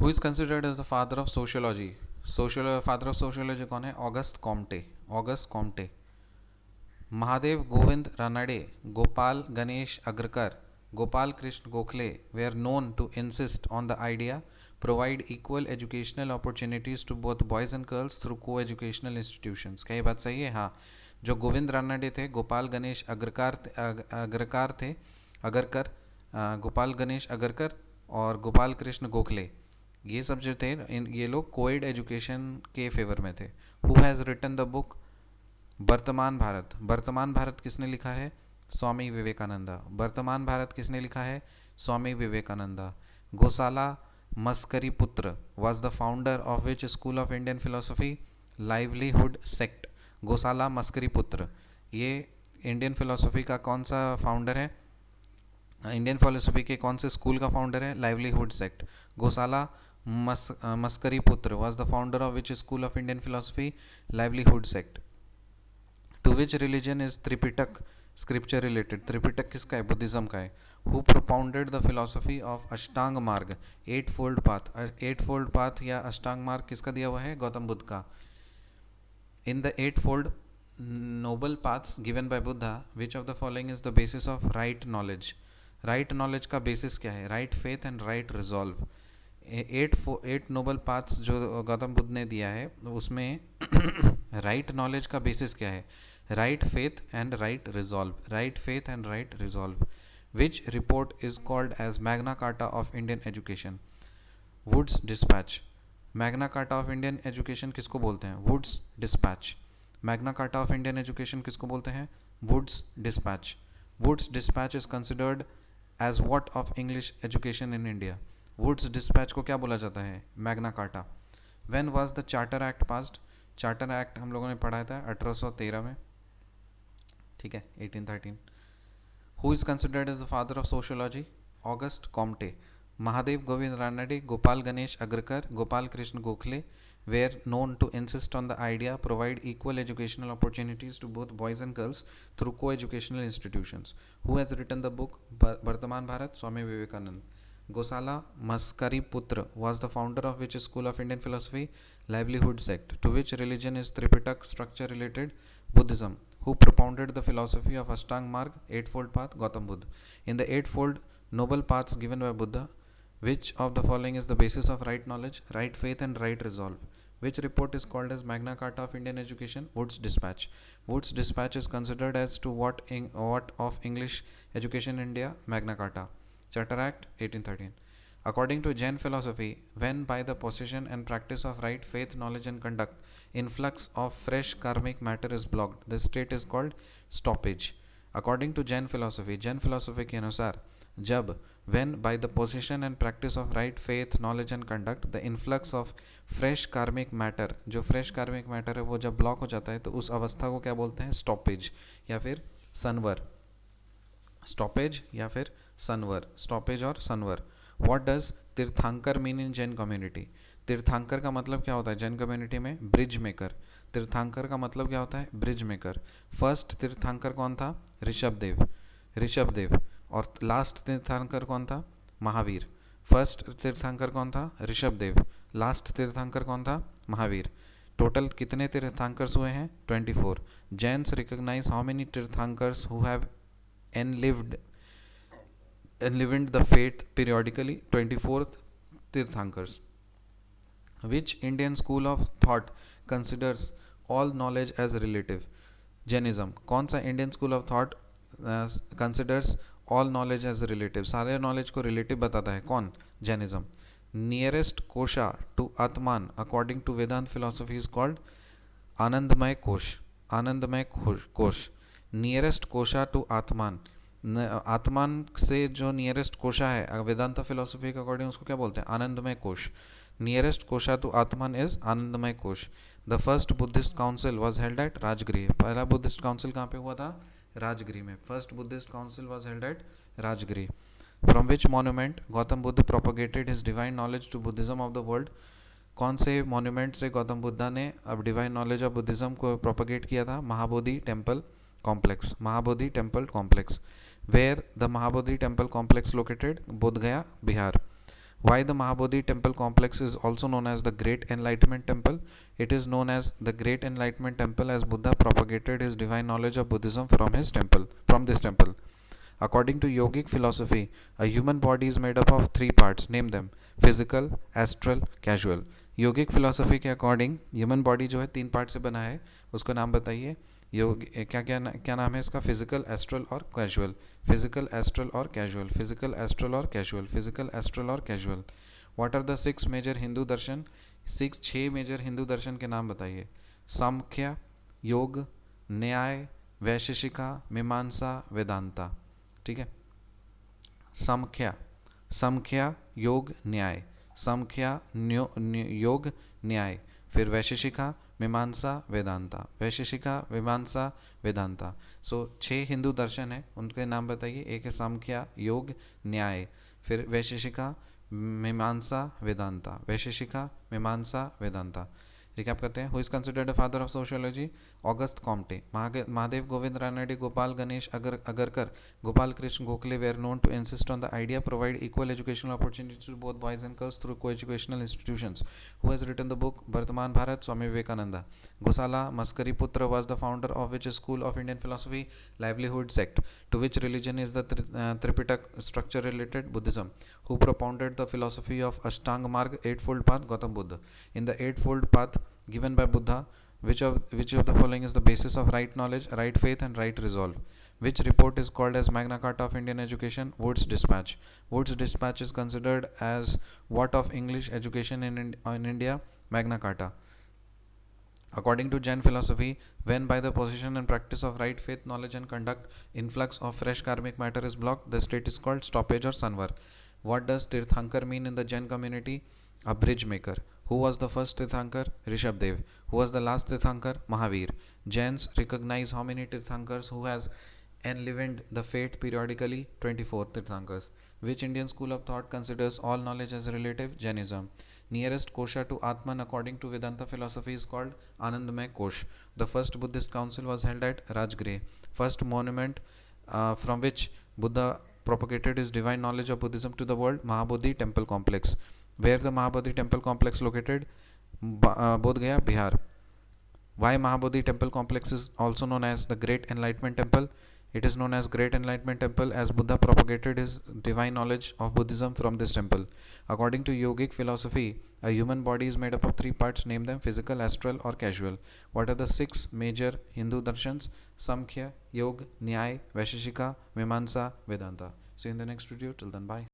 Who is considered as the father of sociology? Father of sociology कौन है? Auguste Comte. Auguste Comte. Mahadev Govind Ranade, Gopal Ganesh Agarkar, Gopal Krishna Gokhale were known to insist on the idea provide equal educational opportunities to both boys and girls through co-educational institutions। क्या ये बात सही है? हाँ। जो गोविंद रानडे थे, गोपाल गणेश अग्रकार थे, अगरकर, गोपाल गणेश अगरकर और गोपाल कृष्ण गोखले, ये सब जो थे ये लोग कोएड एजुकेशन के फेवर में थे। Who has written the book Vartaman Bharat? वर्तमान भारत किसने लिखा है? स्वामी विवेकानंदा। वर्तमान भारत किसने लिखा है? स्वामी Vivekananda. Gosala Maskari putra was the founder of which school of Indian philosophy? Livelihood sect. Gosala Maskari पुत्र ये इंडियन फिलोसफी का कौन सा फाउंडर है? इंडियन फिलोसफी के कौन से स्कूल का फाउंडर है? Livelihood sect. Gosala Maskari putra was the founder of which school of Indian philosophy? Livelihood sect. To which religion is Tripitaka scripture related? Tripitaka किसका है? बुद्धिज्म का है। Who propounded the philosophy of Ashtanga Marga? Eightfold path. Eightfold path या अष्टांग मार्ग किसका दिया हुआ है? गौतम बुद्ध का। In the eightfold noble paths given by Buddha, which of the following is the basis of right knowledge? right knowledge का basis क्या है? right faith and right resolve। Eight noble paths जो गौतम बुद्ध ने दिया है उसमें राइट नॉलेज का basis क्या है? Right faith and right resolve. Right faith and right resolve. Which report is called as Magna Carta of Indian education? Wood's despatch. Magna Carta of Indian education किसको बोलते हैं? Wood's despatch. Magna Carta of Indian education किसको बोलते हैं? Wood's despatch. Wood's despatch is considered as what of English education in India? Wood's despatch को क्या बोला जाता है? Magna Carta. When was the charter act passed? Charter act हम लोगों ने पढ़ाया था 1813 में, ठीक है, 1813। Who is considered as the father of sociology? Auguste Comte. Mahadev Govind Ranade, Gopal Ganesh Agarkar, Gopal Krishna Gokhale were known to insist on the idea provide equal educational opportunities to both boys and girls through co-educational institutions. Who has written the book Vartaman Bharat? Swami Vivekanand. Gosala Maskari Putra was the founder of which school of Indian philosophy? Livelihood sect. To which religion is Tripitak structure related? Buddhism. Who propounded the philosophy of Ashtang Marg, Eightfold Path? Gautam Buddha. In the Eightfold Noble Paths given by Buddha, which of the following is the basis of right knowledge, right faith and right resolve? Which report is called as Magna Carta of Indian education? Woods Dispatch. Woods Dispatch is considered as to what of English education in India? Magna Carta. Charter Act 1813. According to Jain philosophy, when by the possession and practice of right faith, knowledge and conduct, influx of fresh karmic matter is blocked, this state is called stoppage. According to Jain philosophy के अनुसार जब when by the possession and practice of right faith, knowledge and conduct, the influx of fresh karmic matter, जो fresh karmic matter है वो जब block हो जाता है तो उस अवस्था को क्या बोलते हैं? स्टॉपेज या फिर सनवर। स्टॉपेज या फिर सनवर। स्टॉपेज और सनवर। व्हाट डज तीर्थंकर मीन इन जैन कम्युनिटी? तीर्थंकर का मतलब क्या होता है जैन कम्युनिटी में? Bridge maker. तीर्थंकर का मतलब क्या होता है? Bridge maker. फर्स्ट तीर्थंकर कौन था? ऋषभदेव। ऋषभदेव। और लास्ट तीर्थंकर कौन था? महावीर। फर्स्ट तीर्थंकर कौन था? ऋषभदेव। लास्ट तीर्थंकर कौन था? महावीर। टोटल कितने तीर्थंकर्स हुए हैं? 24। Jains recognise how many tirthankars who have enlivened the faith periodically? 24th tirthankars. Which Indian school of thought considers all knowledge as relative? Jainism। कौन सा Indian school of thought considers all knowledge as relative? सारे knowledge को relative बताता है। कौन? Jainism. Nearest kosha to atman according to Vedanta philosophy is called Anandamaya kosha. आनंदमय kosha. Nearest kosha to आत्मान, आत्मान से जो नियरेस्ट कोशा है वेदांता फिलोसफी के अकॉर्डिंग उसको क्या बोलते हैं? Anandamaya kosha. Nearest kosha to atman is Anandamaya kosha. The first Buddhist council was held at Rajagriha. पहला बुद्धिस्ट काउंसिल कहाँ पे हुआ था? राजगृह में। First Buddhist council was held at Rajagriha. From which monument Gautam Buddha propagated his divine knowledge to Buddhism of the world? कौन से मॉन्यूमेंट से गौतम बुद्धा ने अब डिवाइन नॉलेज ऑफ बुद्धिज्म को प्रोपोगेट किया था? Mahabodhi temple complex. Mahabodhi temple complex. Where the Mahabodhi temple complex located? Bodhgaya, Bihar. Why the Mahabodhi temple complex is also known as the Great Enlightenment Temple? It is known as the Great Enlightenment Temple as Buddha propagated his divine knowledge of Buddhism from this temple. According to yogic philosophy, a human body is made up of three parts. Name them: physical, astral, casual. Yogic philosophy के according human body जो है तीन part से बना है, उसको नाम बताइए. योग क्या क्या क्या नाम है इसका? फिजिकल, एस्ट्रल और कैजुअल. फिजिकल, एस्ट्रल और कैजुअल. फिजिकल, एस्ट्रल और कैजुअल. फिजिकल, एस्ट्रल और causal. What are the six major Hindu darshan? छः मेजर हिंदू दर्शन के नाम बताइए. सांख्य, योग, न्याय, वैशेषिका, मीमांसा, वेदांता. ठीक है. समख्या, समख्या, योग, न्याय. समख्या, योग, न्याय. फिर वैशेषिका, मीमांसा, वेदांता. वैशेषिका, मीमांसा, वेदांता. सो 6 हिंदू दर्शन है, उनके नाम बताइए. एक है समख्या, योग, न्याय. फिर वैशेषिका, मीमांसा, वेदांता. वैशेषिका, मीमांसा, वेदांता. रिकैप करते हैं. Who is considered the father of sociology? Auguste Comte. Mahadev Govind Ranade, Gopal Ganesh Agarkar, Gopal Krishna Gokhale were known to insist on the idea provide equal educational opportunities to both boys and girls through co-educational institutions. Who has written the book Vartaman Bharat? Swami Vivekananda. Gosala Maskari Putra was the founder of which school of Indian philosophy? Livelihood sect. To which religion is the Tripitak structure related? Buddhism. Who propounded the philosophy of Ashtanga Marg, Eightfold Path? Gautam Buddha. In the Eightfold Path given by Buddha, which of the following is the basis of right knowledge, right faith and right resolve? Which report is called as Magna Carta of Indian education? Wood's Dispatch. Wood's Dispatch is considered as what of English education in India? Magna Carta. According to Jain philosophy, when by the possession and practice of right faith, knowledge and conduct, influx of fresh karmic matter is blocked, the state is called stoppage or sanvar. What does Tirthankar mean in the Jain community? A bridge maker. Who was the first Tirthankar? Rishabdev. Who was the last Tirthankar? Mahavir. Jains recognize how many Tirthankars who has enlivened the fate periodically? 24 Tirthankars. Which Indian school of thought considers all knowledge as relative? Jainism. Nearest kosha to Atman according to Vedanta philosophy is called Anandamay Kosh. The first Buddhist council was held at Rajgriha. First monument from which Buddha propagated his divine knowledge of Buddhism to the world? Mahabodhi Temple Complex. Where the Mahabodhi Temple Complex located? Bodh Gaya, Bihar. Why Mahabodhi Temple Complex is also known as the Great Enlightenment Temple? It is known as Great Enlightenment Temple as Buddha propagated his divine knowledge of Buddhism from this temple. According to yogic philosophy, a human body is made up of three parts. Name them: physical, astral or casual. What are the 6 major Hindu darshans? Samkhya, Yog, Nyay, Vaisheshika, Mimamsa, Vedanta. See you in the next video. Till then, bye.